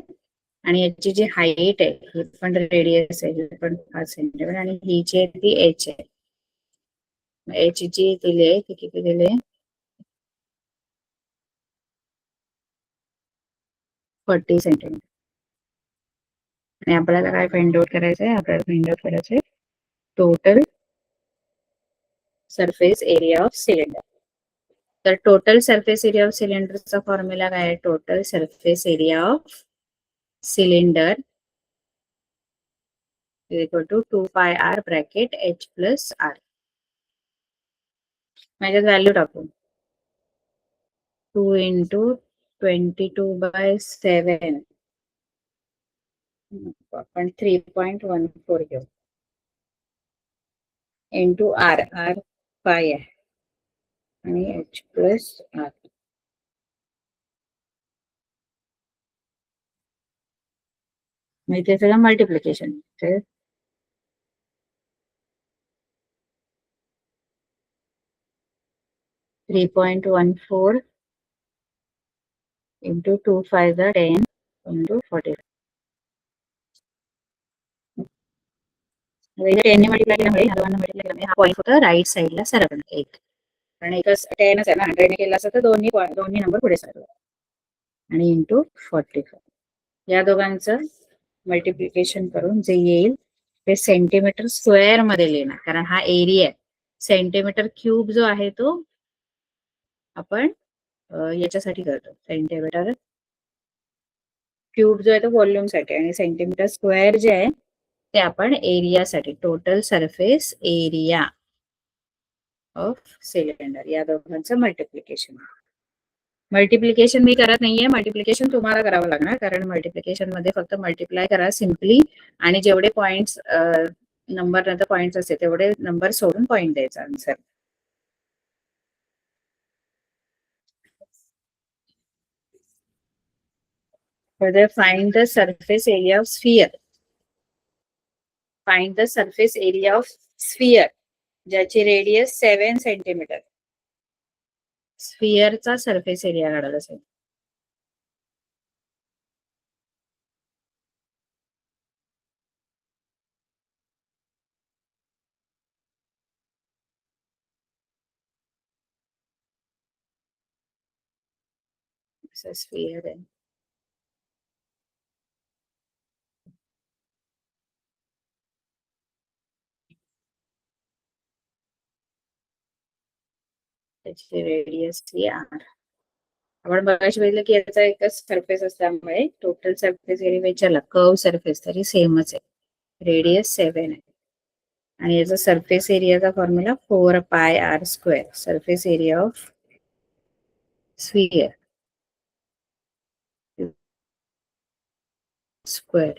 आणि याची जी हाईट आहे ही पण रेडियस आहे, ही पण 5 सेंटीमीटर आणि ही जी आहे ती एच आहे. एच जी दिले ती किती दिले? 40 सेंटीमीटर. आणि आपल्याला काय फाइंड आउट करायचंय? आपल्याला फाइंड आउट करायचंय total surface area of cylinder. तर टोटल सरफेस एरिया ऑफ सिलेंडरचा फॉर्म्युला काय आहे? Total surface area of cylinder is equal to 2 pi r bracket h plus r. माझ्यात व्हॅल्यू टाकू. 2 into 22/7 आपण 3.14 घेऊ इंटू आर. आर पाय आहे आणि h प्लस आर. म्हणजे सगळं मल्टिप्लिकेशन. 3.14 into 2 5 10 into 40. 10 ने मल्टिप्लाय केल्यामुळे हा 2 मल्टिप्लाय केल्यामुळे हा पॉईंट होता राईट साईडला सरकला एक. कारण एकच 10च आहे ना, 100 ने केला असता तर दोन्ही नंबर पुढे सरकला. आणि इंटू 45. या दोघांचं मल्टिप्लिकेशन करून जे येईल ते सेंटीमीटर स्क्वेअर मध्ये लिहिणार, कारण हा एरिया आहे. सेंटीमीटर क्यूब जो आहे तो आपण याच्यासाठी करतो. सेंटीमीटर क्यूब जो आहे तो व्हॉल्यूम साठी आणि सेंटीमीटर स्क्वेअर जे आहे ते आपण एरियासाठी. Total surface area of cylinder या दोघांचं मल्टिप्लिकेशन. मल्टिप्लिकेशन मी करत नाहीये, मल्टिप्लिकेशन तुम्हाला करावं लागणार, कारण मल्टिप्लिकेशन मध्ये फक्त मल्टिप्लाय करा सिम्पली आणि जेवढे पॉइंट्स नंबर नंतर पॉइंट्स असते तेवढे नंबर सोडून पॉइंट द्यायचा answer. Further, find the surface area of sphere. Find the surface area of sphere ज्याची रेडियस 7 सेंटीमीटर. स्फिअरचा सरफेस एरिया काढायला असेल. स्फिअर आहे. त्याची रेडियस ही आर. आपण बघायला बघितलं की याचा एकच सरफेस असल्यामुळे टोटल सरफेस एरिया विचारला कर्व सरफेस तरी सेमच आहे. रेडियस 7 आहे आणि याचा सरफेस एरियाचा formula 4 pi R square. Surface area of sphere square.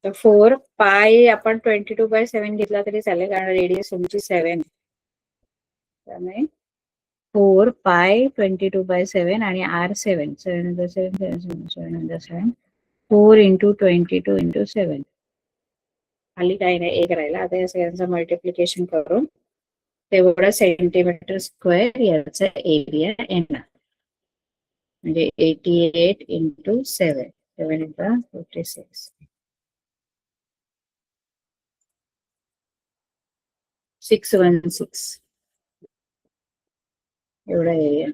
तर 4 पाय आपण 22/7 घेतला तरी चालेल, कारण रेडियस तुमची 7. त्यामुळे 4 पाय 22/7 आणि आर 7. 7 4 into 22 into 7. खाली काही नाही, एक राहिला. आता या सगळ्यांचं मल्टिप्लिकेशन करून तेवढा सेंटीमीटर स्क्वेअर याचा एरिया येणार. म्हणजे 88 into 7. 7 into 56. 616 एवढा एरिया.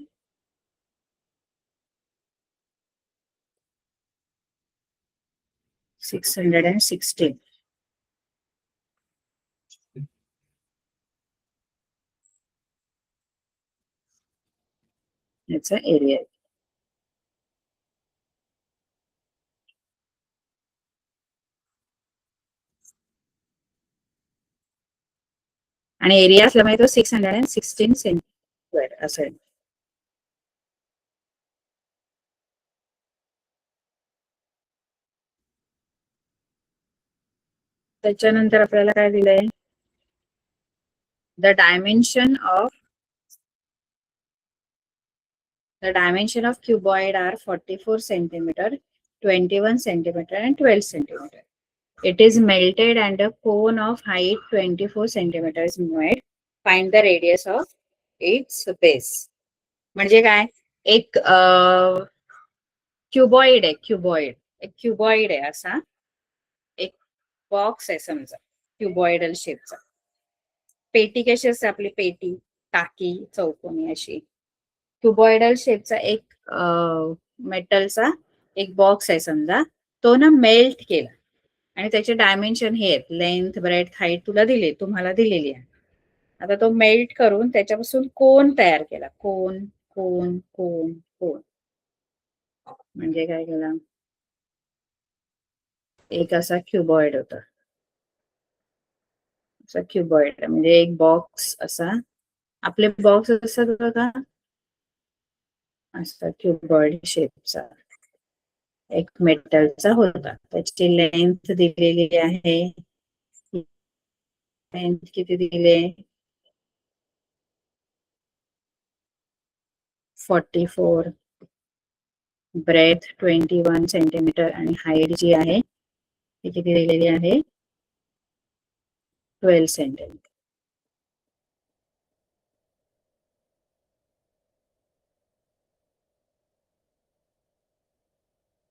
$616 याचा एरिया. आणि एरिया असल्यामुळे तो 616 सेंटीमीटर असेल. त्याच्यानंतर आपल्याला काय दिलंय, the dimension of cuboid are 44 centimetre, 21 centimetre and 12 centimeter. It is melted and a cone of height 24 centimeters is made. Find the radius of its base. म्हणजे काय, एक क्युबॉइड आहे, एक क्युबॉइड आहे असा एक बॉक्स आहे समजा क्युबॉइडल शेपचा. पेटी कशी असते आपली, पेटी टाकी चौकोनी अशी, क्युबॉइडल शेपचा एक मेटलचा एक बॉक्स आहे समजा, तो ना मेल्ट केला आणि त्याचे डायमेन्शन हे आहेत, लेंथ ब्रेथ हाईट तुम्हाला दिलेली आहे. आता तो मेल्ट करून त्याच्यापासून कोन तयार केला, कोन कोन कोन कोन. म्हणजे काय केला, एक असा क्युबॉइड होता, असा क्युबॉइड म्हणजे एक बॉक्स असा, आपले बॉक्स असतात बघा असा क्युबॉइड शेपचा एक मेटलचा होता. त्याची लेंथ दिलेली आहे, लेंथ किती दिले, 44, ब्रेथ 21 सेंटीमीटर आणि हाईट जी आहे ती किती दिलेली आहे, 12 सेंटीमीटर.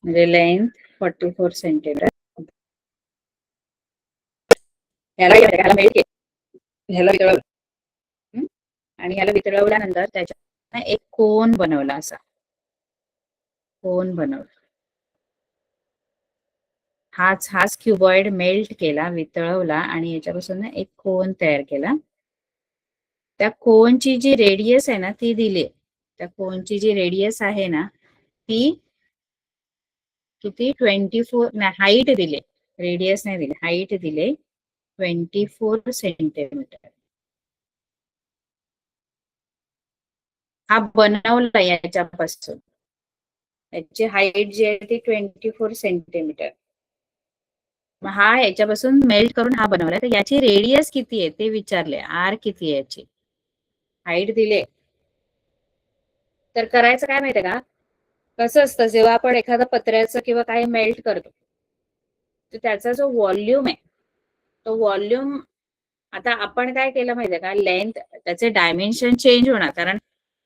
म्हणजे लेंथ 44 सेंटीमीटर. आणि ह्याला वितळवल्यानंतर त्याच्या एक कोन बनवला, असा कोन बनवला. हाच क्युबॉइड मेल्ट केला, वितळवला आणि याच्यापासून एक कोन तयार केला. त्या कोनची जी रेडियस आहे ना ती दिली, त्या कोनची जी रेडियस आहे ना ती किती, 24, हाईट दिले, रेडियस नाही दिले, हाईट दिले 24 सेंटीमीटर. हा बनवला याच्यापासून, याची हाईट जी आहे ती 24 सेंटीमीटर. मग हा याच्यापासून मेल्ट करून हा बनवला, तर याची रेडियस किती आहे ते विचारले, आर किती आहे याची, हाईट दिले. तर करायचं काय माहितीये का, कसं असतं जेव्हा आपण एखादं पत्र्याचं किंवा काही मेल्ट करतो तर त्याचा जो व्हॉल्यूम आहे तो व्हॉल्यूम, आता आपण काय केलं माहितीये का, लेंथ त्याचे डायमेन्शन चेंज होणार, कारण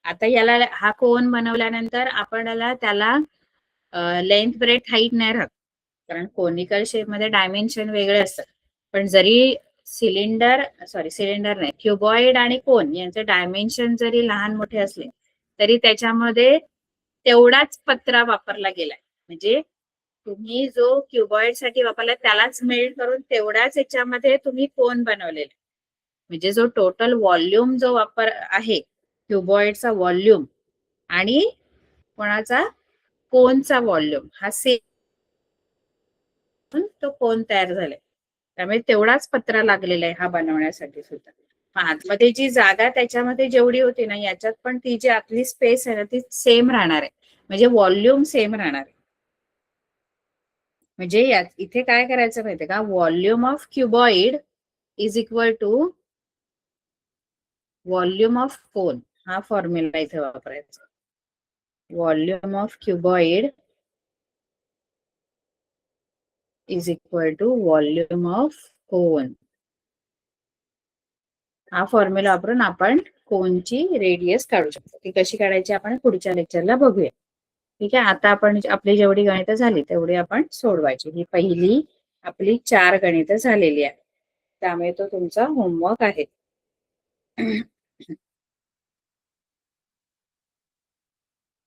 आता याला हा कोन बनवल्यानंतर आपल्याला त्याला लेंथ ब्रेथ हाईट नाही राहत, कारण कोनिकल शेप मध्ये डायमेन्शन वेगळे असतात. पण जरी सिलेंडर नाही, क्युबॉइड आणि कोन यांचे डायमेन्शन जरी लहान मोठे असले तरी त्याच्यामध्ये तेवढाच पत्रा वापरला गेलाय. म्हणजे तुम्ही जो क्युबॉइड साठी वापरला त्यालाच मेल्ट करून तेवढाच याच्यामध्ये तुम्ही कोन बनवलेला. म्हणजे जो टोटल व्हॉल्यूम जो वापर आहे क्युबॉइडचा व्हॉल्यूम आणि कोणाचा, कोनचा व्हॉल्यूम हा सेम, तो कोन तयार झालाय. त्यामुळे तेवढाच पत्रा लागलेला आहे हा बनवण्यासाठी सुद्धा. आतमध्ये जी जागा त्याच्यामध्ये जेवढी होती ना याच्यात पण ती जी आतली स्पेस आहे ना ती सेम राहणार आहे, म्हणजे व्हॉल्यूम सेम राहणार आहे. म्हणजे इथे काय करायचं माहितीये का, volume of cuboid is equal to volume of cone, हा फॉर्म्युला इथे वापरायचा. Volume of cuboid is equal to volume of cone. हा फॉर्म्युला वापरून आपण कोनची रेडियस काढू शकतो. ती कशी काढायची आपण पुढच्या लेक्चरला बघूया. ठीक आहे, आता आपण आपली जेवढी गणितं झाली तेवढी आपण सोडवायची. ही पहिली आपली 4 गणितं झालेली आहे, त्यामुळे तो तुमचा होमवर्क आहे.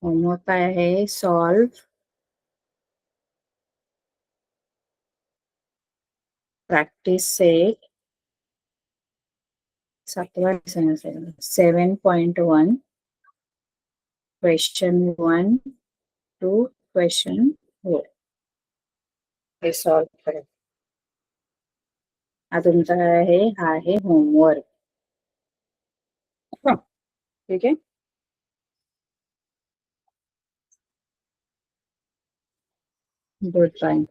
होमवर्क काय आहे, solve practice set 7.1 question 1 to question 4 हे सॉल्व करा. हा तुमचा काय आहे, हा आहे होमवर्क. ठीक आहे. Good bye.